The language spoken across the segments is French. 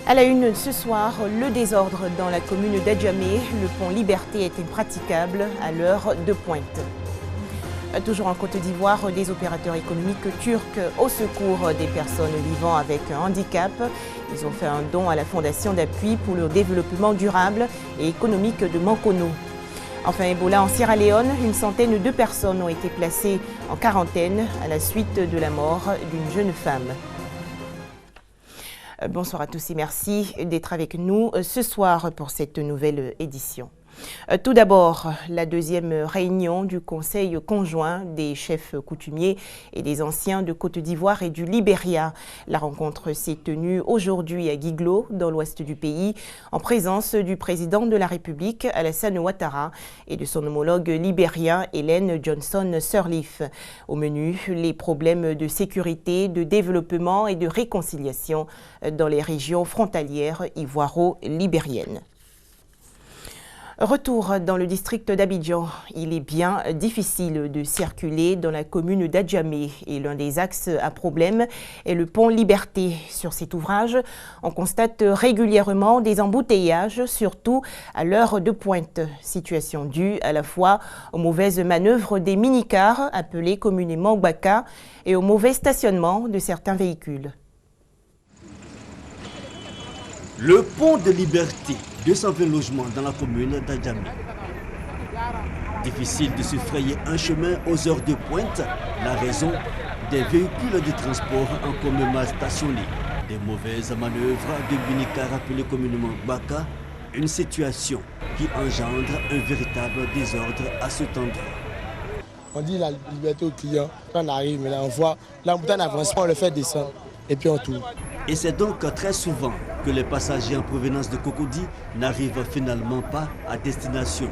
À la une ce soir, le désordre dans la commune d'Adjamé. Le pont Liberté est impraticable à l'heure de pointe. Toujours en Côte d'Ivoire, des opérateurs économiques turcs au secours des personnes vivant avec un handicap. Ils ont fait un don à la Fondation d'appui pour le développement durable et économique de Mankono. Enfin, Ebola en Sierra Leone, une centaine de personnes ont été placées en quarantaine à la suite de la mort d'une jeune femme. Bonsoir à tous et merci d'être avec nous ce soir pour cette nouvelle édition. Tout d'abord, la deuxième réunion du Conseil conjoint des chefs coutumiers et des anciens de Côte d'Ivoire et du Libéria. La rencontre s'est tenue aujourd'hui à Guiglo, dans l'ouest du pays, en présence du président de la République, Alassane Ouattara, et de son homologue libérien, Ellen Johnson Sirleaf. Au menu, les problèmes de sécurité, de développement et de réconciliation dans les régions frontalières ivoiro-libériennes. Retour dans le district d'Abidjan. Il est bien difficile de circuler dans la commune d'Adjamé et l'un des axes à problème est le pont Liberté. Sur cet ouvrage, on constate régulièrement des embouteillages, surtout à l'heure de pointe. Situation due à la fois aux mauvaises manœuvres des minicars, appelés communément Baka, et au mauvais stationnement de certains véhicules. Le pont de Liberté, 220 logements dans la commune d'Adjamé. Difficile de se frayer un chemin aux heures de pointe, la raison des véhicules de transport en commun mal stationnés, des mauvaises manœuvres de minicars appelés communément Baka, une situation qui engendre un véritable désordre à cet endroit. On dit la liberté au client, quand on arrive, maintenant on voit l'embouteillage n'avance pas, on le fait descendre et puis on tourne. Et c'est donc très souvent que les passagers en provenance de Cocody n'arrivent finalement pas à destination.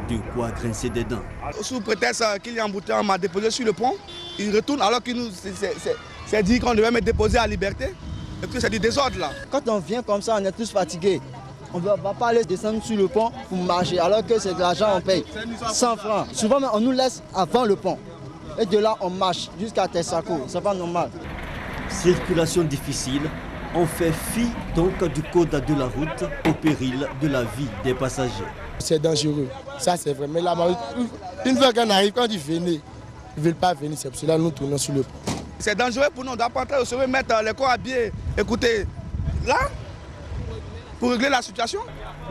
De quoi grincer des dents. Sous prétexte qu'il y a un embouteillage, on m'a déposé sur le pont. Il retourne alors qu'il nous c'est dit qu'on devait me déposer à Liberté. Et que c'est du désordre là. Quand on vient comme ça, on est tous fatigués. On ne va pas aller descendre sur le pont pour marcher alors que c'est de l'argent on paye. 100 francs. Souvent on nous laisse avant le pont. Et de là on marche jusqu'à Tessako. C'est pas normal. Circulation difficile, on fait fi donc du code de la route au péril de la vie des passagers. C'est dangereux, ça c'est vrai. Mais là, une fois qu'on arrive, quand ils viennent, ils ne veulent pas venir, c'est pour cela que nous tournons sur le pont. C'est dangereux pour nous, on doit pas entrer au sommet, mettre les corps habillés. Écoutez, là, pour régler la situation.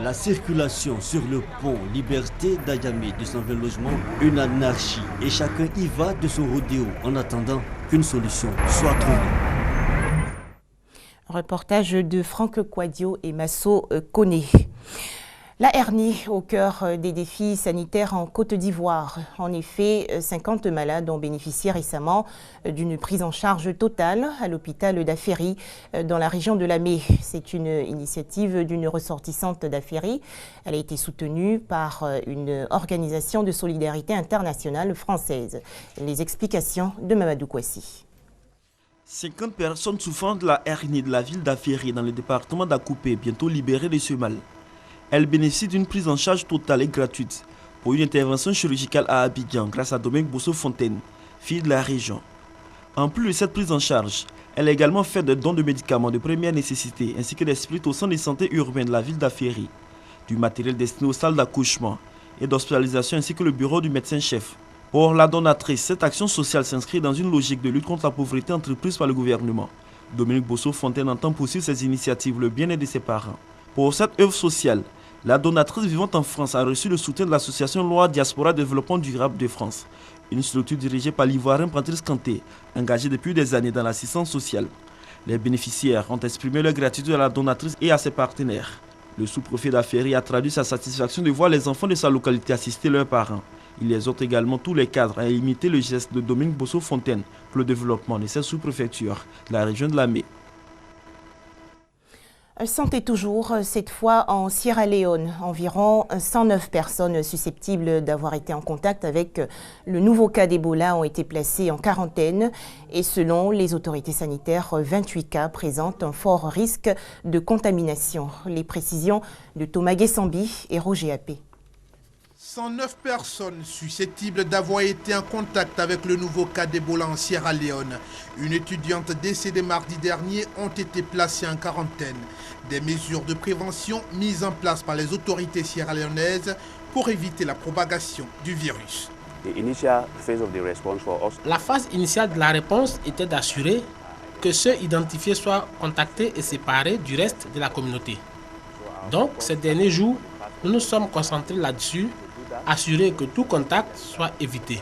La circulation sur le pont Liberté d'Adjamé, 220 logements, une anarchie et chacun y va de son rodéo en attendant qu'une solution soit trouvée. Reportage de Franck Quadio et Masso Koné. La hernie au cœur des défis sanitaires en Côte d'Ivoire. En effet, 50 malades ont bénéficié récemment d'une prise en charge totale à l'hôpital d'Aféry dans la région de Lamé. C'est une initiative d'une ressortissante d'Aféry. Elle a été soutenue par une organisation de solidarité internationale française. Les explications de Mamadou Kouassi. 50 personnes souffrant de la hernie de la ville d'Aféry dans le département d'Akoupé, bientôt libérées de ce mal. Elle bénéficie d'une prise en charge totale et gratuite pour une intervention chirurgicale à Abidjan grâce à Dominique Bosso-Fontaine, fille de la région. En plus de cette prise en charge, elle a également fait des dons de médicaments de première nécessité ainsi que des splits au centre de santé urbain de la ville d'Aféry, du matériel destiné aux salles d'accouchement et d'hospitalisation ainsi que le bureau du médecin-chef. Pour la donatrice, cette action sociale s'inscrit dans une logique de lutte contre la pauvreté entreprise par le gouvernement. Dominique Bosso-Fontaine entend poursuivre ses initiatives, le bien-être de ses parents. Pour cette œuvre sociale, la donatrice vivant en France a reçu le soutien de l'association Loi Diaspora Développement Durable de France, une structure dirigée par l'Ivoirien Patrice Kanté, engagée depuis des années dans l'assistance sociale. Les bénéficiaires ont exprimé leur gratitude à la donatrice et à ses partenaires. Le sous-préfet d'Aféry a traduit sa satisfaction de voir les enfants de sa localité assister leurs parents. Il exhorte également tous les cadres à imiter le geste de Dominique Bosso-Fontaine pour le développement de cette sous-préfecture de la région de Lamé. Santé toujours, cette fois en Sierra Leone. Environ 109 personnes susceptibles d'avoir été en contact avec le nouveau cas d'Ebola ont été placées en quarantaine. Et selon les autorités sanitaires, 28 cas présentent un fort risque de contamination. Les précisions de Thomas Guessambi et Roger Appé. 109 personnes susceptibles d'avoir été en contact avec le nouveau cas d'Ebola en Sierra Leone. Une étudiante décédée mardi dernier ont été placées en quarantaine. Des mesures de prévention mises en place par les autorités sierra-léonaises pour éviter la propagation du virus. La phase initiale de la réponse était d'assurer que ceux identifiés soient contactés et séparés du reste de la communauté. Donc, ces derniers jours, nous nous sommes concentrés là-dessus, assurer que tout contact soit évité.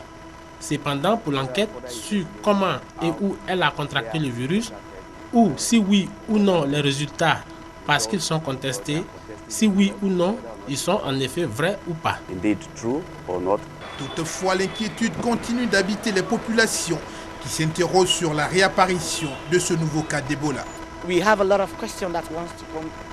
Cependant, pour l'enquête sur comment et où elle a contracté le virus, ou si oui ou non les résultats parce qu'ils sont contestés, si oui ou non ils sont en effet vrais ou pas. Toutefois, l'inquiétude continue d'habiter les populations qui s'interrogent sur la réapparition de ce nouveau cas d'Ebola.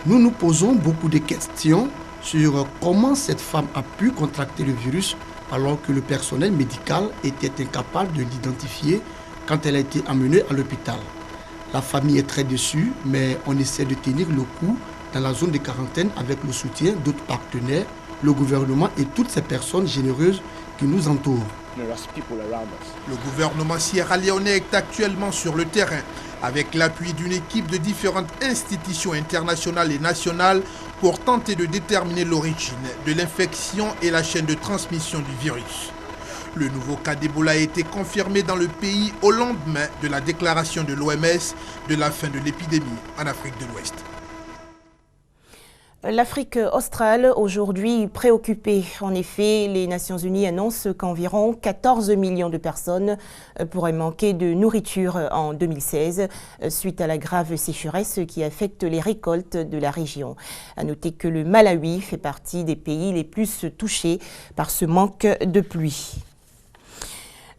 Nous nous posons beaucoup de questions sur comment cette femme a pu contracter le virus alors que le personnel médical était incapable de l'identifier quand elle a été amenée à l'hôpital. La famille est très déçue, mais on essaie de tenir le coup dans la zone de quarantaine avec le soutien d'autres partenaires, le gouvernement et toutes ces personnes généreuses qui nous entourent. Le gouvernement sierra-léonais est actuellement sur le terrain avec l'appui d'une équipe de différentes institutions internationales et nationales pour tenter de déterminer l'origine de l'infection et la chaîne de transmission du virus. Le nouveau cas d'Ebola a été confirmé dans le pays au lendemain de la déclaration de l'OMS de la fin de l'épidémie en Afrique de l'Ouest. L'Afrique australe, aujourd'hui préoccupée. En effet, les Nations Unies annoncent qu'environ 14 millions de personnes pourraient manquer de nourriture en 2016 suite à la grave sécheresse qui affecte les récoltes de la région. À noter que le Malawi fait partie des pays les plus touchés par ce manque de pluie.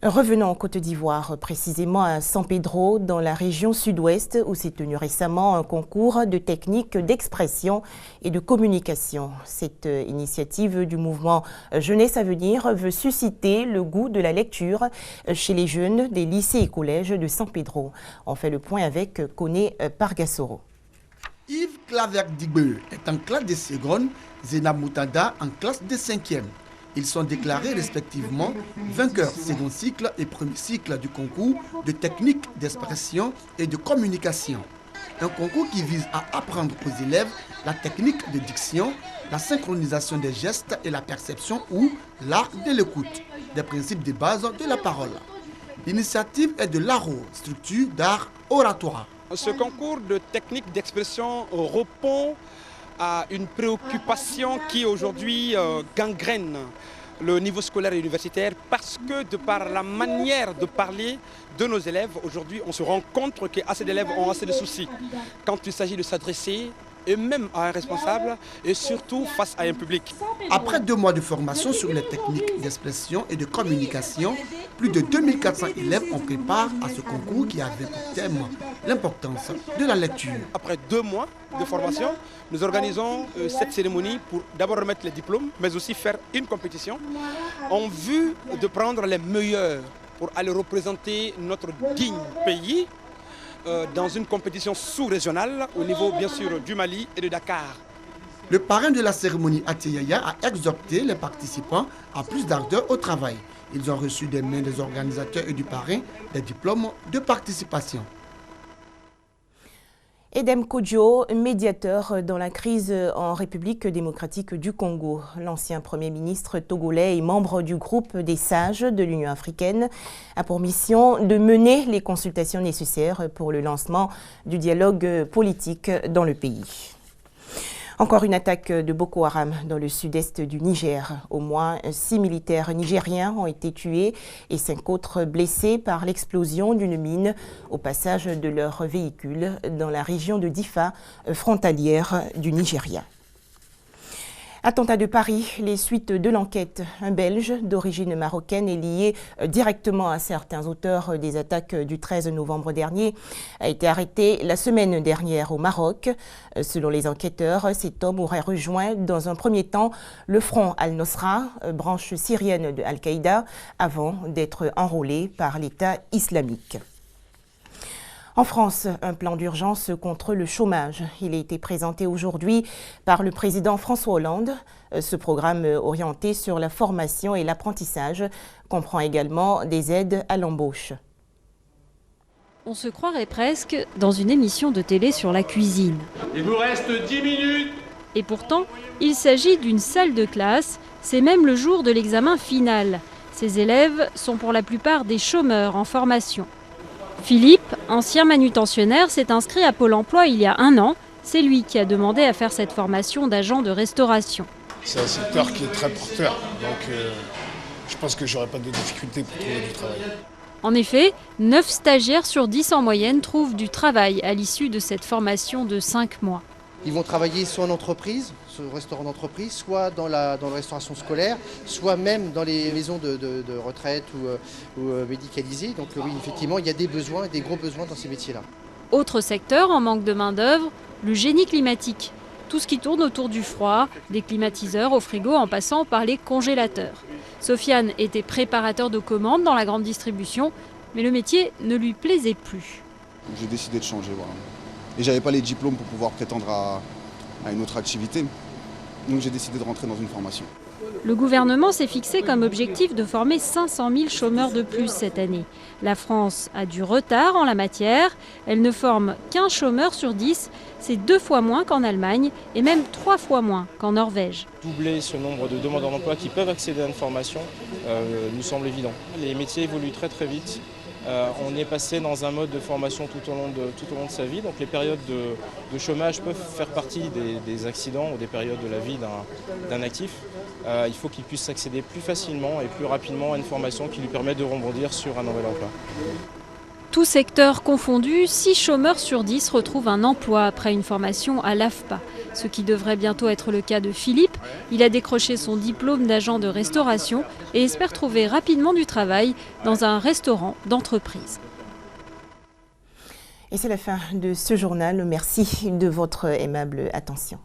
Revenons en Côte d'Ivoire, précisément à San Pedro, dans la région sud-ouest, où s'est tenu récemment un concours de techniques d'expression et de communication. Cette initiative du mouvement Jeunesse à venir veut susciter le goût de la lecture chez les jeunes des lycées et collèges de San Pedro. On fait le point avec Koné Pargassoro. Yves Claverdigbeu est en classe de seconde, Zena Moutada en classe de 5e. Ils sont déclarés respectivement vainqueurs second cycle et premier cycle du concours de techniques d'expression et de communication. Un concours qui vise à apprendre aux élèves la technique de diction, la synchronisation des gestes et la perception ou l'art de l'écoute, des principes de base de la parole. L'initiative est de l'ARO, structure d'art oratoire. Ce concours de techniques d'expression répond à une préoccupation qui aujourd'hui gangrène le niveau scolaire et universitaire parce que de par la manière de parler de nos élèves, aujourd'hui on se rend compte qu'assez d'élèves ont assez de soucis quand il s'agit de s'adresser et même à un responsable et surtout face à un public. Après 2 mois de formation sur les techniques d'expression et de communication, plus de 2400 élèves ont pris part à ce concours qui avait pour thème l'importance de la lecture. Après 2 mois de formation, nous organisons cette cérémonie pour d'abord remettre les diplômes, mais aussi faire une compétition en vue de prendre les meilleurs pour aller représenter notre digne pays dans une compétition sous-régionale au niveau bien sûr du Mali et de Dakar. Le parrain de la cérémonie, Ateyaya, a exhorté les participants à plus d'ardeur au travail. Ils ont reçu des mains des organisateurs et du parrain des diplômes de participation. Edem Kodjo, médiateur dans la crise en République démocratique du Congo. L'ancien Premier ministre togolais et membre du groupe des sages de l'Union africaine a pour mission de mener les consultations nécessaires pour le lancement du dialogue politique dans le pays. Encore une attaque de Boko Haram dans le sud-est du Niger. Au moins 6 militaires nigériens ont été tués et 5 autres blessés par l'explosion d'une mine au passage de leur véhicule dans la région de Difa, frontalière du Nigeria. Attentat de Paris, les suites de l'enquête. Un Belge d'origine marocaine est lié directement à certains auteurs des attaques du 13 novembre dernier, a été arrêté la semaine dernière au Maroc. Selon les enquêteurs, cet homme aurait rejoint dans un premier temps le Front Al-Nosra, branche syrienne de Al-Qaïda, avant d'être enrôlé par l'État islamique. En France, un plan d'urgence contre le chômage. Il a été présenté aujourd'hui par le président François Hollande. Ce programme orienté sur la formation et l'apprentissage comprend également des aides à l'embauche. On se croirait presque dans une émission de télé sur la cuisine. Il vous reste 10 minutes. Et pourtant, il s'agit d'une salle de classe. C'est même le jour de l'examen final. Ces élèves sont pour la plupart des chômeurs en formation. Philippe, ancien manutentionnaire, s'est inscrit à Pôle emploi il y a 1 an. C'est lui qui a demandé à faire cette formation d'agent de restauration. C'est un secteur qui est très porteur, donc je pense que j'aurai pas de difficulté pour trouver du travail. En effet, 9 stagiaires sur 10 en moyenne trouvent du travail à l'issue de cette formation de 5 mois. Ils vont travailler soit en entreprise, soit au restaurant d'entreprise, soit dans la restauration scolaire, soit même dans les maisons de retraite ou médicalisées. Donc oui, effectivement, il y a des besoins, des gros besoins dans ces métiers-là. Autre secteur en manque de main-d'œuvre, le génie climatique. Tout ce qui tourne autour du froid, des climatiseurs au frigo en passant par les congélateurs. Sofiane était préparateur de commandes dans la grande distribution, mais le métier ne lui plaisait plus. J'ai décidé de changer, voilà. Et j'avais pas les diplômes pour pouvoir prétendre à une autre activité. Donc j'ai décidé de rentrer dans une formation. Le gouvernement s'est fixé comme objectif de former 500 000 chômeurs de plus cette année. La France a du retard en la matière. Elle ne forme qu'un chômeur sur 10. C'est 2 fois moins qu'en Allemagne et même 3 fois moins qu'en Norvège. Doubler ce nombre de demandeurs d'emploi qui peuvent accéder à une formation nous semble évident. Les métiers évoluent très très vite. On est passé dans un mode de formation tout au long de sa vie. Donc les périodes de chômage peuvent faire partie des accidents ou des périodes de la vie d'un actif. Il faut qu'il puisse accéder plus facilement et plus rapidement à une formation qui lui permette de rebondir sur un nouvel emploi. Tous secteurs confondus, 6 chômeurs sur 10 retrouvent un emploi après une formation à l'AFPA. Ce qui devrait bientôt être le cas de Philippe. Il a décroché son diplôme d'agent de restauration et espère trouver rapidement du travail dans un restaurant d'entreprise. Et c'est la fin de ce journal. Merci de votre aimable attention.